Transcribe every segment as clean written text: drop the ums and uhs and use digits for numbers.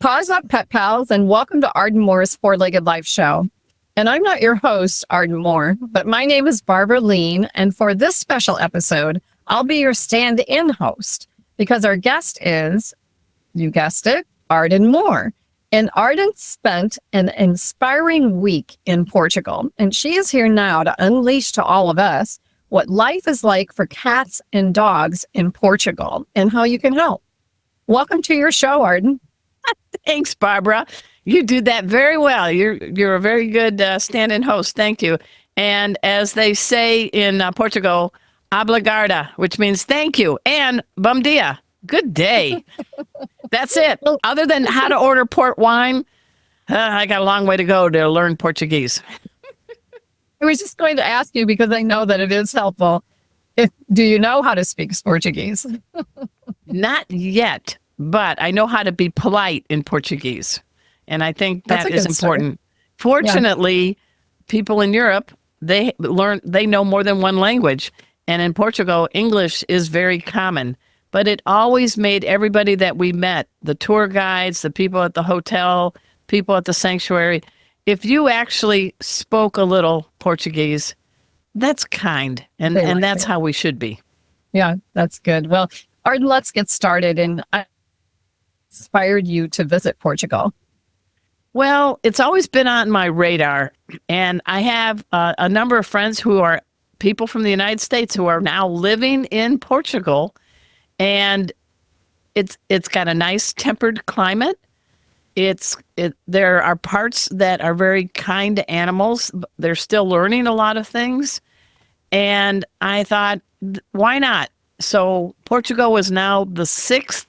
Pause up, pet pals, and welcome to Arden Moore's Four-Legged Life Show. And I'm not your host, Arden Moore, but my name is Barbara Lean, and for this special episode, I'll be your stand-in host because our guest is, you guessed it, Arden Moore. And Arden spent an inspiring week in Portugal, and she is here now to unleash to all of us what life is like for cats and dogs in Portugal and how you can help. Welcome to your show, Arden. Thanks, Barbara. You do that very well. You're a very good stand-in host. Thank you. And as they say in Portugal, obrigada, which means thank you, and bom dia, good day. That's it. Other than how to order port wine, I got a long way to go to learn Portuguese. I was just going to ask you because I know that it is helpful. Do you know how to speak Portuguese? Not yet, but I know how to be polite in Portuguese. And I think that is important. Fortunately, people in Europe, they know more than one language. And in Portugal, English is very common. But it always made everybody that we met, the tour guides, the people at the hotel, people at the sanctuary, if you actually spoke a little Portuguese, that's kind. And that's how we should be. Yeah, that's good. Well, Arden, let's get started. And I inspired you to visit Portugal. Well, it's always been on my radar. And I have a number of friends who are people from the United States who are now living in Portugal. And it's got a nice tempered climate. There are parts that are very kind to animals. They're still learning a lot of things. And I thought, why not? So Portugal is now the 6th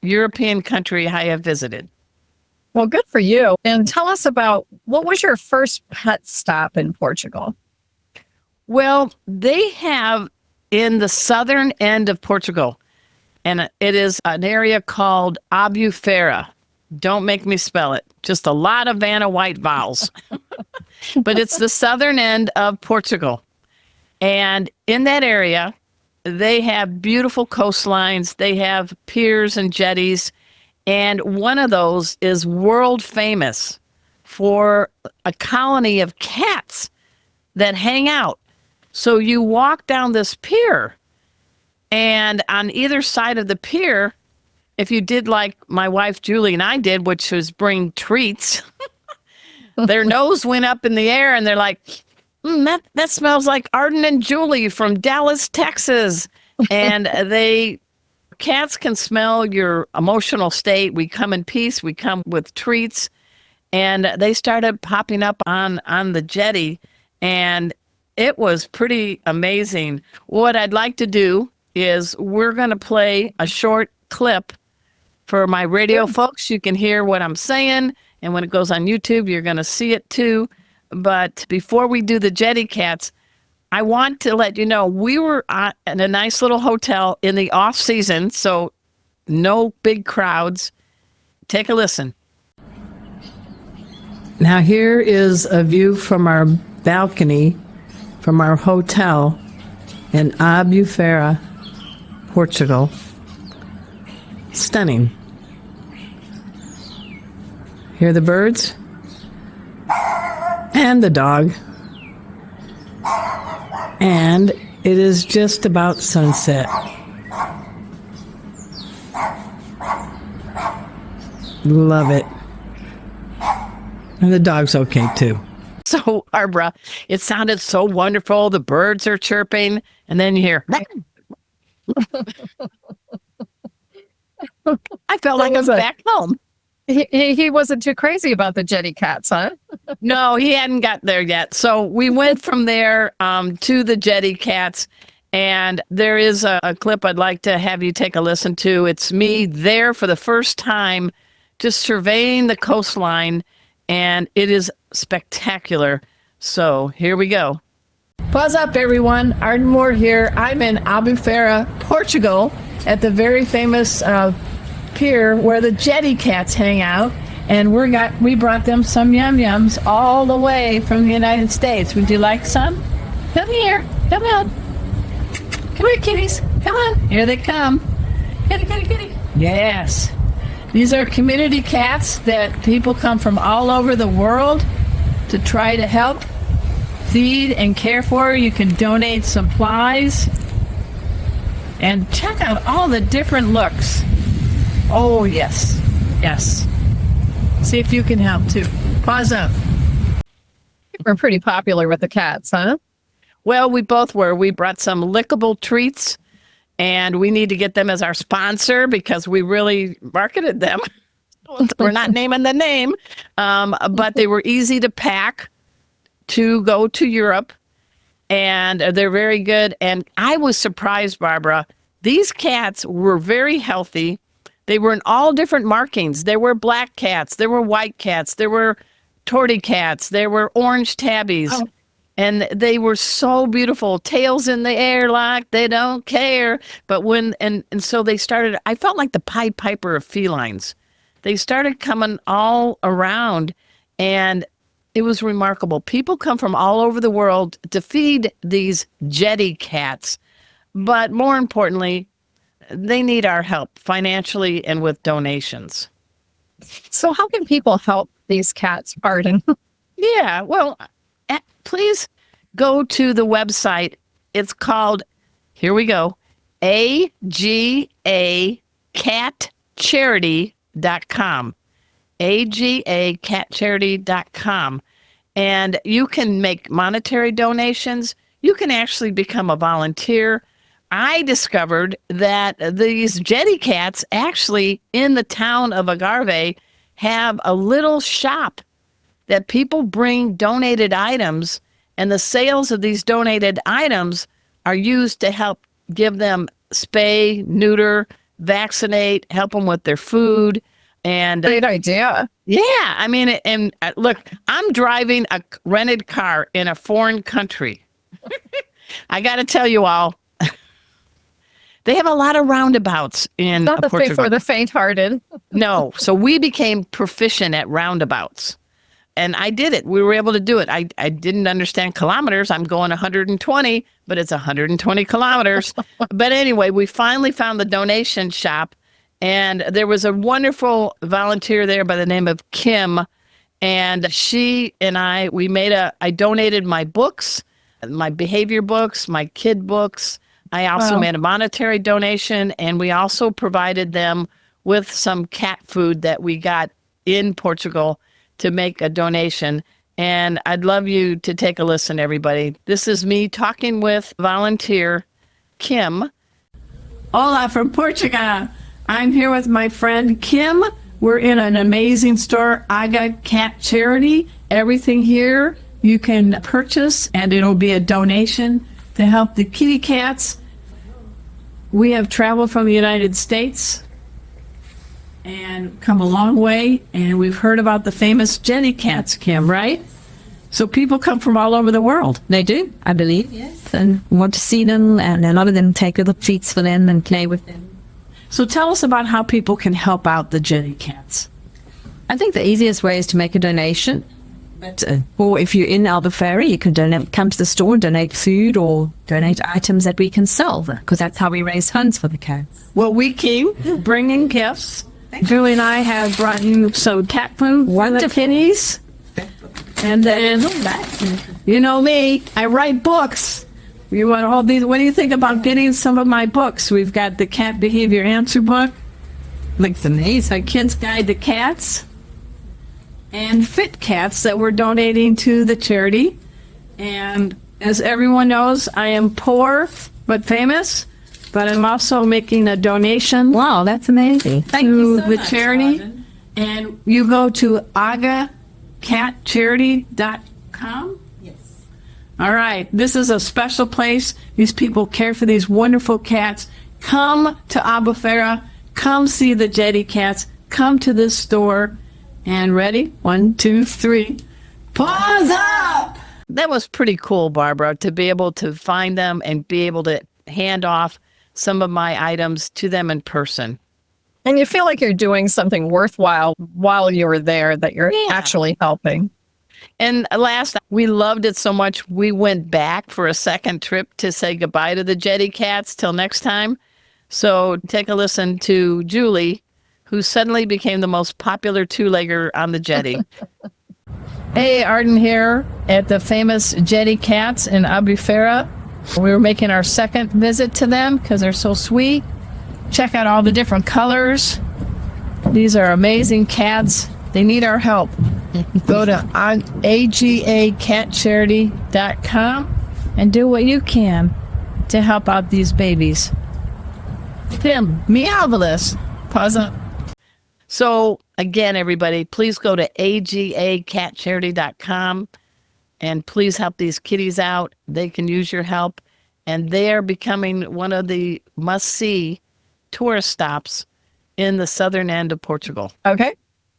European country I have visited. Well, good for you. And tell us about, what was your first pet stop in Portugal? Well, they have in the southern end of Portugal, and it is an area called Albufeira. Don't make me spell it. Just a lot of Vanna White vowels. But it's the southern end of Portugal. And in that area, they have beautiful coastlines. They have piers and jetties. And one of those is world famous for a colony of cats that hang out. So you walk down this pier, and on either side of the pier, if you did like my wife Julie and I did, which was bring treats, their nose went up in the air and they're like, that smells like Arden and Julie from Dallas, Texas. And cats can smell your emotional state. We come in peace. We come with treats. And they started popping up on the jetty. And it was pretty amazing. What I'd like to do is we're going to play a short clip for my radio folks. You can hear what I'm saying. And when it goes on YouTube, you're going to see it too. But before we do the jetty cats, I want to let you know we were at a nice little hotel in the off season. So no big crowds. Take a listen. Now here is a view from our balcony from our hotel in Albufeira, Portugal. Stunning. Hear the birds? And the dog. And it is just about sunset. Love it. And the dog's okay too. So, Barbara, it sounded so wonderful. The birds are chirping, and then you hear... I felt like I was back home. He wasn't too crazy about the jetty cats, huh? No, he hadn't got there yet. So we went from there to the jetty cats, and there is a clip I'd like to have you take a listen to. It's me there for the first time, just surveying the coastline, and it is spectacular. So here we go. What's up, everyone? Arden Moore here. I'm in Albufeira, Portugal, at the very famous pier where the jetty cats hang out, and we brought them some yum-yums all the way from the United States. Would you like some? Come here. Come on. Come here, kitties. Come on. Here they come. Kitty, kitty, kitty. Yes. These are community cats that people come from all over the world to try to help feed and care for. You can donate supplies. And check out all the different looks. Oh, yes. Yes. See if you can help too. Pause up. We're pretty popular with the cats, huh? Well, we both were. We brought some lickable treats, and we need to get them as our sponsor because we really marketed them. We're not naming the name, but they were easy to pack to go to Europe, and they're very good. And I was surprised, Barbara. These cats were very healthy. They were in all different markings. There were black cats. There were white cats. There were tortie cats. There were orange tabbies. Oh. And they were so beautiful. Tails in the air like they don't care. But so they started, I felt like the Pied Piper of felines. They started coming all around, and it was remarkable. People come from all over the world to feed these jetty cats. But more importantly, they need our help financially and with donations. So how can people help these cats, Arden? Yeah, well, please go to the website. It's called, here we go, agacatcharity.com. agacatcharity.com. And you can make monetary donations. You can actually become a volunteer. I discovered that these jetty cats actually in the town of Agave have a little shop that people bring donated items, and the sales of these donated items are used to help give them spay, neuter, vaccinate, help them with their food. And great idea. Yeah, I mean, and look, I'm driving a rented car in a foreign country. I got to tell you all, they have a lot of roundabouts in Not Portugal. for the faint-hearted. No, so we became proficient at roundabouts. And I did it. We were able to do it. I didn't understand kilometers. I'm going 120, but it's 120 kilometers. But anyway, we finally found the donation shop, and there was a wonderful volunteer there by the name of Kim. And she and I donated my books, my behavior books, my kid books. I also made a monetary donation, and we also provided them with some cat food that we got in Portugal to make a donation. And I'd love you to take a listen, everybody. This is me talking with volunteer Kim. Hola from Portugal. I'm here with my friend Kim. We're in an amazing store, Aga Cat Charity. Everything here you can purchase, and it'll be a donation to help the kitty cats. We have traveled from the United States and come a long way, and we've heard about the famous jetty cats, Kim, right? So people come from all over the world. They do, I believe, yes, and want to see them, and a lot of them take little treats for them and play with them. So tell us about how people can help out the jetty cats. I think the easiest way is to make a donation. But, or if you're in Albufeira, you can come to the store and donate food or donate items that we can sell, because that's how we raise funds for the cats. Well, we keep bringing gifts. Julie and I have brought you some cat food for the kitties. And then, you know me, I write books. You want all these? What do you think about getting some of my books? We've got the Cat Behavior Answer book. Looks amazing. Kids Guide to Cats. And Fit Cats that we're donating to the charity. And as everyone knows, I am poor but famous, but I'm also making a donation. Wow, that's amazing. Thank you so the much, charity. Robin. And you go to agacatcharity.com. Yes. All right. This is a special place. These people care for these wonderful cats. Come to Albufeira. Come see the jetty cats. Come to this store. And ready? 1, 2, 3. Paws up! That was pretty cool, Barbara, to be able to find them and be able to hand off some of my items to them in person. And you feel like you're doing something worthwhile while you're there, that you're actually helping. And last, we loved it so much, we went back for a second trip to say goodbye to the jetty cats till next time. So take a listen to Julie, who suddenly became the most popular two-legger on the jetty. Hey, Arden here at the famous Jetty Cats in Albufeira. We were making our second visit to them because they're so sweet. Check out all the different colors. These are amazing cats. They need our help. Go to agacatcharity.com and do what you can to help out these babies. Tim, meowvelous. Pause up. So, again, everybody, please go to agacatcharity.com and please help these kitties out. They can use your help. And they are becoming one of the must-see tourist stops in the southern end of Portugal. Okay.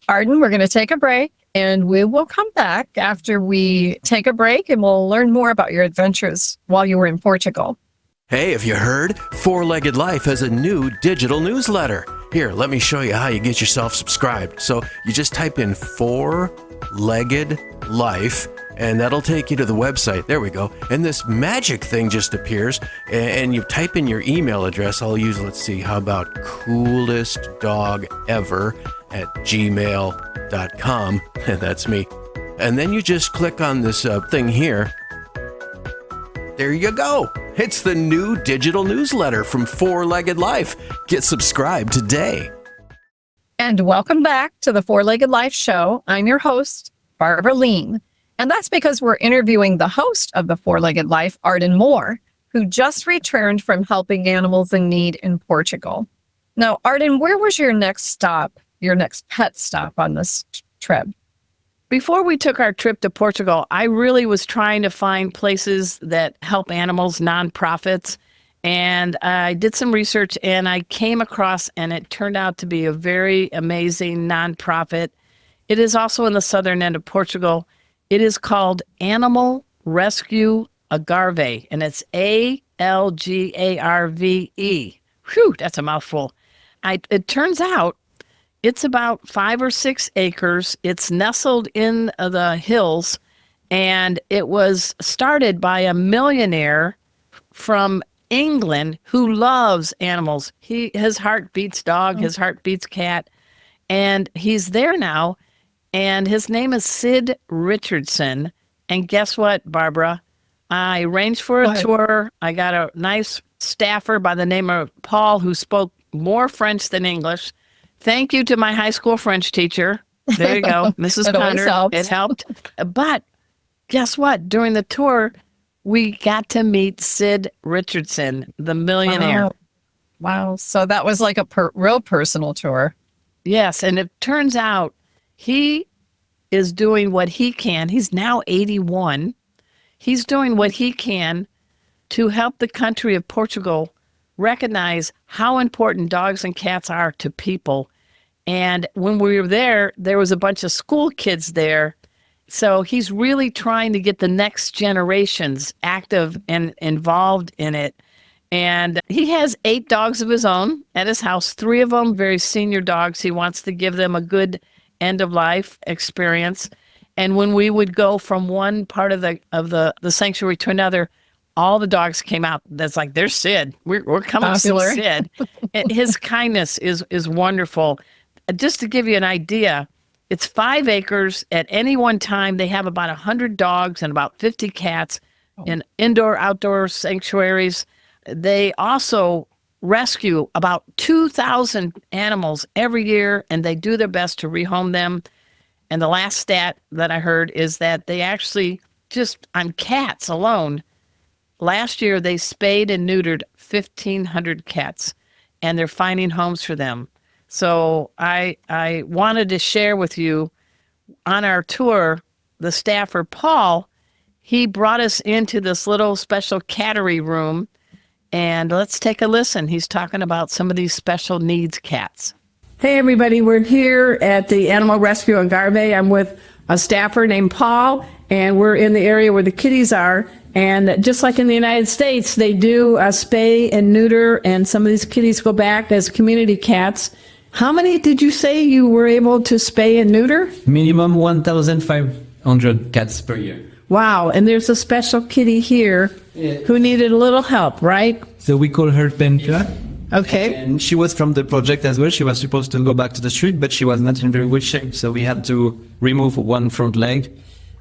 Arden, we're going to take a break and we will come back after we take a break and we'll learn more about your adventures while you were in Portugal. Hey, have you heard? Four-Legged Life has a new digital newsletter. Here, let me show you how you get yourself subscribed. So you just type in Four-Legged Life, and that'll take you to the website. There we go. And this magic thing just appears, and you type in your email address. I'll use, let's see, how about coolestdogever@gmail.com. That's me. And then you just click on this thing here. There you go. It's the new digital newsletter from Four-Legged Life. Get subscribed today. And welcome back to the Four-Legged Life Show. I'm your host, Barbara Lean. And that's because we're interviewing the host of the Four-Legged Life, Arden Moore, who just returned from helping animals in need in Portugal. Now, Arden, where was your next stop, your next pet stop on this trip? Before we took our trip to Portugal, I really was trying to find places that help animals, nonprofits. And I did some research and I came across, and it turned out to be a very amazing nonprofit. It is also in the southern end of Portugal. It is called Animal Rescue Algarve, and it's ALGARVE. Whew, that's a mouthful. It turns out it's about 5 or 6 acres. It's nestled in the hills, and it was started by a millionaire from England who loves animals. His heart beats dog, his heart beats cat, and he's there now, and his name is Sid Richardson. And guess what, Barbara? I arranged for a tour. I got a nice staffer by the name of Paul who spoke more French than English. Thank you to my high school French teacher. There you go, Mrs. Connor. It helped. But guess what? During the tour, we got to meet Sid Richardson, the millionaire. Wow. So that was like a real personal tour. Yes. And it turns out he is doing what he can. He's now 81. He's doing what he can to help the country of Portugal recognize how important dogs and cats are to people. And when we were there was a bunch of school kids there. So he's really trying to get the next generations active and involved in it. And he has 8 dogs of his own at his house, 3 of them very senior dogs. He wants to give them a good end-of-life experience. And when we would go from one part of the sanctuary to another, all the dogs came out. That's like, there's Sid. We're coming to see Sid. And his kindness is wonderful. Just to give you an idea, it's 5 acres. At any one time, they have about 100 dogs and about 50 cats in indoor, outdoor sanctuaries. They also rescue about 2,000 animals every year, and they do their best to rehome them. And the last stat that I heard is that they actually, just on cats alone, last year they spayed and neutered 1,500 cats, and they're finding homes for them. So I wanted to share with you, on our tour, the staffer, Paul, he brought us into this little special cattery room, and let's take a listen. He's talking about some of these special needs cats. Hey everybody, we're here at the Animal Rescue Algarve. I'm with a staffer named Paul, and we're in the area where the kitties are. And just like in the United States, they do spay and neuter, and some of these kitties go back as community cats. How many did you say you were able to spay and neuter? Minimum 1,500 cats per year. Wow, and there's a special kitty here who needed a little help, right? So we call her Penca. Okay. And she was from the project as well. She was supposed to go back to the street, but she was not in very good shape. So we had to remove one front leg.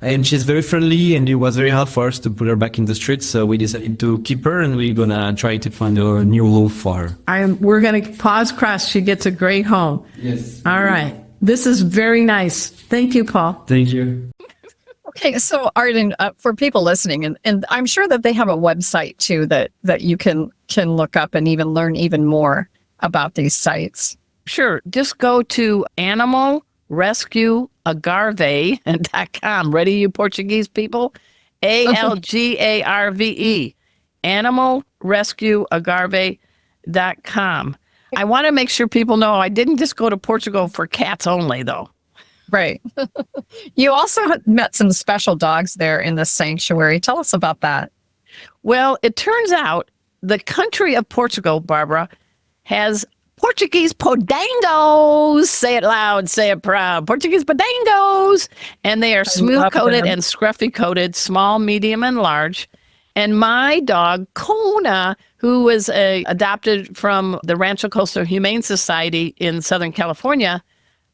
And she's very friendly, and it was very hard for us to put her back in the street. So we decided to keep her, and we're gonna try to find a new home for her. We're going to pause cross. She gets a great home. Yes. All right. This is very nice. Thank you, Paul. Thank you. Okay, so Arden, for people listening, and I'm sure that they have a website too that you can look up and even learn even more about these sites. Sure. Just go to animalrescueagarve.com. Ready, you Portuguese people? ALGARVE. Animalrescueagarve.com. I want to make sure people know I didn't just go to Portugal for cats only, though. Right. You also met some special dogs there in the sanctuary. Tell us about that. Well, it turns out the country of Portugal, Barbara, has Portuguese podangos. Say it loud, say it proud. Portuguese podangos. And they are smooth-coated and scruffy-coated, small, medium, and large. And my dog, Kona, who was adopted from the Rancho Costa Humane Society in Southern California,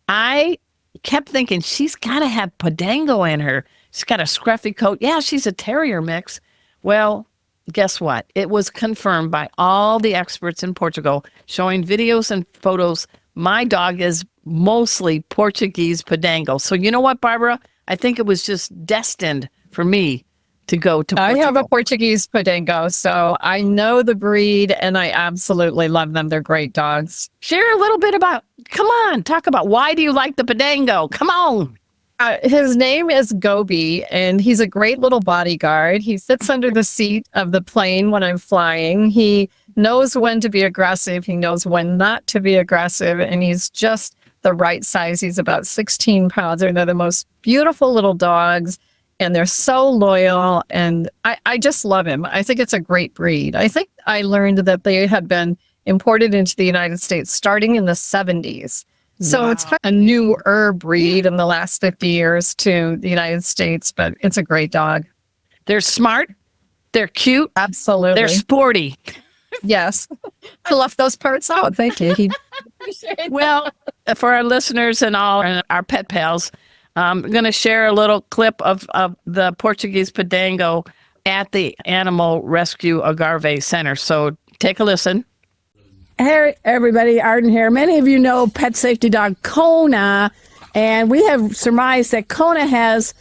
I kept thinking, she's got to have podango in her. She's got a scruffy coat. Yeah, she's a terrier mix. Well, guess what? It was confirmed by all the experts in Portugal, showing videos and photos. My dog is mostly Portuguese podango. So you know what, Barbara? I think it was just destined for me to go to Portugal. I have a Portuguese podango, so I know the breed and I absolutely love them. They're great dogs. Share a little bit about, come on, talk about why do you like the podango? Come on. His name is Gobi, and he's a great little bodyguard. He sits under the seat of the plane when I'm flying. He knows when to be aggressive. He knows when not to be aggressive, and he's just the right size. He's about 16 pounds, and they're the most beautiful little dogs, and they're so loyal, and I just love him. I think it's a great breed. I think I learned that they had been imported into the United States starting in the 70s. So It's kind of a newer breed in the last 50 years to the United States, but it's a great dog. They're smart. They're cute. Absolutely. They're sporty. Yes. I left those parts out. Thank you. Well, for our listeners and all and our pet pals, I'm going to share a little clip of the Portuguese podango at the Animal Rescue Algarve Center. So take a listen. Hey, everybody, Arden here. Many of you know pet safety dog Kona, and we have surmised that Kona has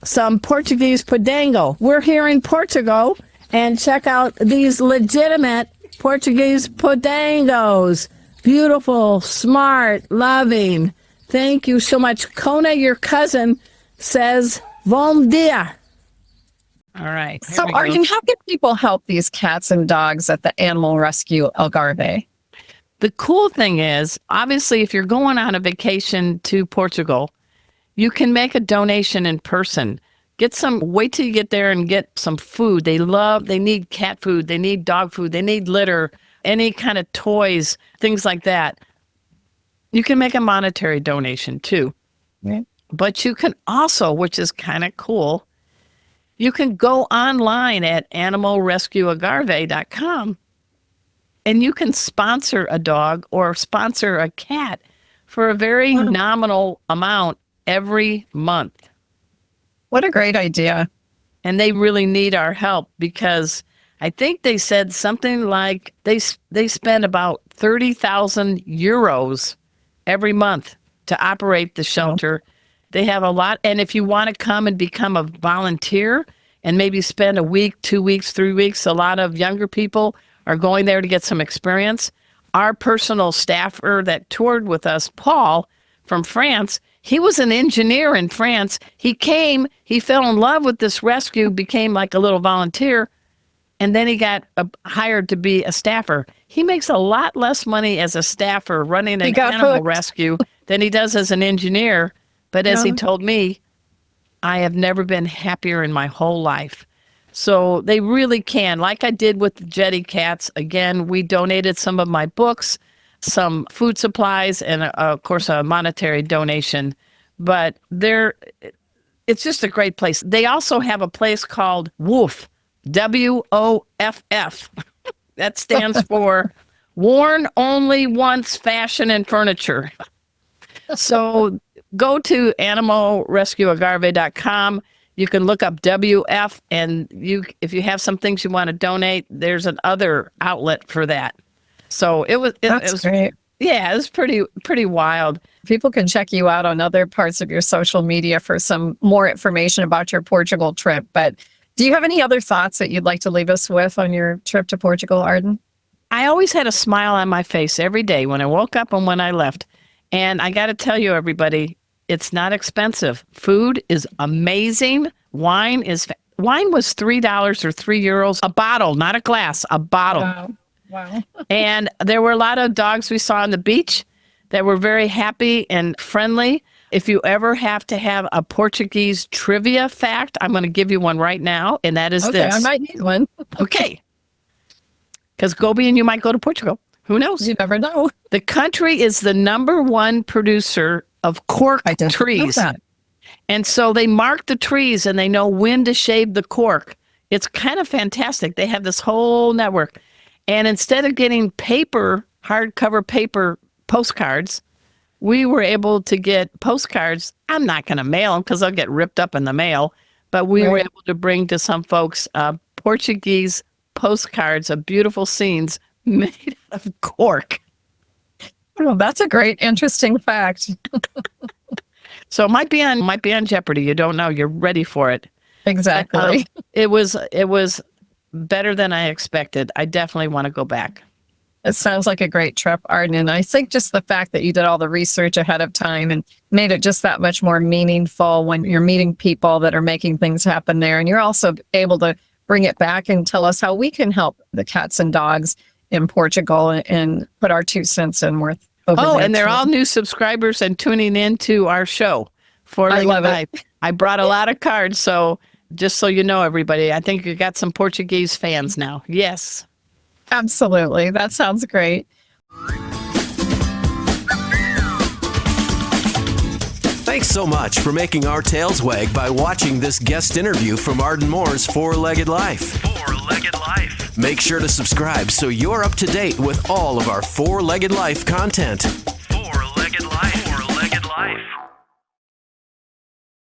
some Portuguese podango. We're here in Portugal, and check out these legitimate Portuguese podangos. Beautiful, smart, loving. Thank you so much. Kona, your cousin, says, bom dia. All right. So, Arden, how can people help these cats and dogs at the Animal Rescue Algarve? The cool thing is, obviously, if you're going on a vacation to Portugal, you can make a donation in person. Wait till you get there and get some food. They need cat food, they need dog food, they need litter, any kind of toys, things like that. You can make a monetary donation too. Right. But you can also, which is kind of cool, you can go online at animalrescueagarve.com and you can sponsor a dog or sponsor a cat for a very nominal amount every month. What a great idea. And they really need our help because I think they said something like they spend about 30,000 euros every month to operate the shelter. They have a lot. And if you want to come and become a volunteer and maybe spend a week, 2 weeks, 3 weeks, a lot of younger people are going there to get some experience. Our personal staffer that toured with us, Paul from France, he was an engineer in France. He came, he fell in love with this rescue, became like a little volunteer, and then he got hired to be a staffer. He makes a lot less money as a staffer running an animal rescue than he does as an engineer. But as he told me, I have never been happier in my whole life. So they really can. Like I did with the Jetty Cats, again, we donated some of my books, some food supplies, and of course a monetary donation. But it's just a great place. They also have a place called WOOF, WOFF. That stands for Worn only once fashion and furniture. So go to animalrescueagave.com. You can look up WF, and if you have some things you want to donate, there's another outlet for that. So it was great. Yeah, it was pretty wild. People can check you out on other parts of your social media for some more information about your Portugal trip. But do you have any other thoughts that you'd like to leave us with on your trip to Portugal, Arden? I always had a smile on my face every day when I woke up and when I left. And I got to tell you, everybody, it's not expensive. Food is amazing. Wine was $3 or €3 a bottle, not a glass, a bottle. Wow. And there were a lot of dogs we saw on the beach that were very happy and friendly. If you ever have to have a Portuguese trivia fact, I'm going to give you one right now, and that is this. I might need one. Okay. Because Gobi and you might go to Portugal. Who knows? You never know. The country is the #1 producer of cork trees. And so they mark the trees and they know when to shave the cork. It's kind of fantastic. They have this whole network. And instead of getting hardcover paper postcards, we were able to get postcards. I'm not going to mail them because they'll get ripped up in the mail. But we were able to bring to some folks Portuguese postcards of beautiful scenes made out of cork. Well, that's a great, interesting fact. So it might be on Jeopardy. You don't know. You're ready for it. Exactly. It was better than I expected. I definitely want to go back. It sounds like a great trip, Arden. And I think just the fact that you did all the research ahead of time and made it just that much more meaningful when you're meeting people that are making things happen there. And you're also able to bring it back and tell us how we can help the cats and dogs in Portugal and put our 2 cents in worth. And they're all new subscribers and tuning in to our show. I love it. I brought a lot of cards, so just so you know, everybody, I think you got some Portuguese fans now. Yes. Absolutely. That sounds great. Thanks so much for making our tails wag by watching this guest interview from Arden Moore's Four-Legged Life. Four-Legged Life. Make sure to subscribe so you're up to date with all of our Four-Legged Life content. Four-Legged Life. Four-Legged Life.